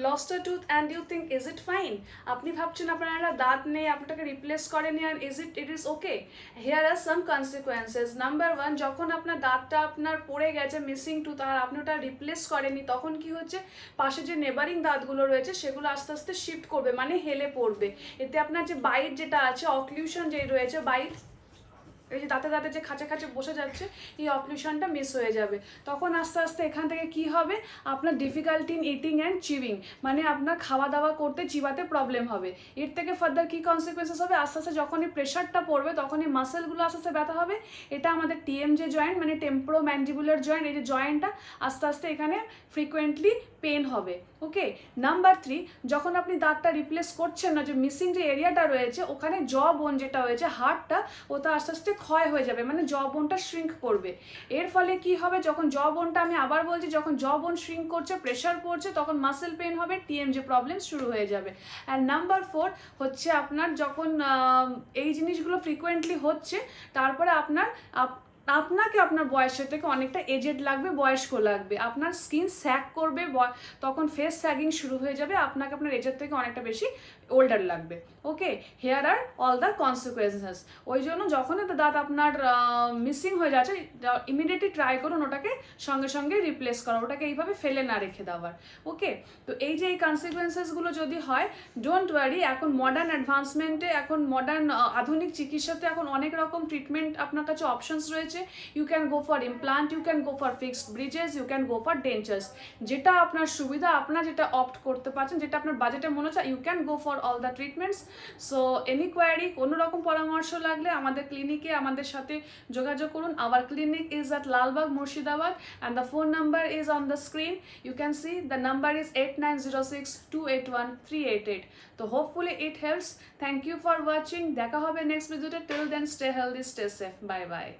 Lost a tooth and you think is it fine? আপনি ভাবছেন আপনার একটা দাঁত নেই, আপনাকে রিপ্লেস করেনি, আর it is okay? Here are some consequences. Number one, যখন আপনার দাঁতটা আপনার পড়ে গেছে, মিসিং টুথ, আর আপনি ওটা রিপ্লেস করেনি, তখন কি হচ্ছে, পাশে যে নেবারিং দাঁতগুলো রয়েছে সেগুলো আস্তে আস্তে শিফট করবে, মানে হেলে পড়বে। এতে আপনার যে বাইট যেটা আছে, অক্লুশন যে রয়েছে, বাইট, এই যে দাঁতে দাঁতে যে খাঁচা খাঁচে বসে যাচ্ছে, এই অক্লুশনটা মিস হয়ে যাবে। তখন আস্তে আস্তে এখান থেকে কি হবে, আপনার ডিফিকাল্টি ইন ইটিং অ্যান্ড চিভিং, মানে আপনার খাওয়া দাওয়া করতে, চিবাতে প্রবলেম হবে। এর থেকে ফার্দার কি কনসিকুয়েন্সেস হবে, আস্তে আস্তে যখনই প্রেশারটা পড়বে তখনই মাসেলগুলো আস্তে আস্তে ব্যথা হবে। এটা আমাদের টিএম যে জয়েন্ট, মানে টেম্পোরো ম্যান্ডিবুলার জয়েন্ট, এই যে জয়েন্টটা আস্তে আস্তে এখানে ফ্রিকোয়েন্টলি পেন হবে। ওকে। নাম্বার থ্রি, যখন আপনি দাঁতটা রিপ্লেস করছেন না, যে মিসিং যে এরিয়াটা রয়েছে, ওখানে জ বোন যেটা হয়েছে, হাড়টা, ওটা আস্তে আস্তে ক্ষয় হয়ে যাবে, মানে জ বোনটা শ্রিঙ্ক করবে। এর ফলে কি হবে, যখন জ বোনটা, আমি আবার বলছি, যখন জ বোন শ্রিঙ্ক করছে, প্রেশার পড়ছে, তখন মাসেল পেন হবে, টিএম যে প্রবলেম শুরু হয়ে যাবে। অ্যান্ড নাম্বার ফোর হচ্ছে, আপনার যখন এই জিনিসগুলো ফ্রিকোয়েন্টলি হচ্ছে, তারপরে আপনাকে আপনার বয়সের থেকে অনেকটা এজেড লাগবে, বয়স্ক লাগবে, আপনার স্কিন স্যাগ করবে, তখন ফেস স্যাগিং শুরু হয়ে যাবে, আপনাকে আপনার এজের থেকে অনেকটা বেশি ওল্ডার লাগবে। Okay, here are all the consequences. ওই জন্য যখন একটা দাঁত আপনার মিসিং হয়ে যাচ্ছে, ইমিডিয়েটলি ট্রাই করুন ওটাকে সঙ্গে সঙ্গে রিপ্লেস করা, ওটাকে এইভাবে ফেলে না রেখে দেওয়ার। ওকে, তো এই যে এই কনসিকুয়েন্সেসগুলো যদি হয়, ডোন্ট ওয়ারি, এখন মডার্ন অ্যাডভান্সমেন্টে, এখন মডার্ন আধুনিক চিকিৎসাতে এখন অনেক রকম ট্রিটমেন্ট আপনার কাছে অপশনস রয়েছে। You can go for implant, you can go for fixed bridges, you can go for dentures. যেটা আপনার সুবিধা, আপনার যেটা অপ্ট করতে পারছেন, যেটা আপনার বাজেটে মনে হচ্ছে, you can go for all the treatments. So any query, কোনো রকম পরামর্শ লাগলে আমাদের ক্লিনিকে আমাদের সাথে যোগাযোগ করুন। Our clinic is at Lalbagh, Murshidabad, and the phone number is on the screen. You can see the number is 8906281388. So hopefully it helps. Thank you for watching. দেখা হবে নেক্সট ভিডিওতে। Till then, stay healthy, stay safe. Bye bye.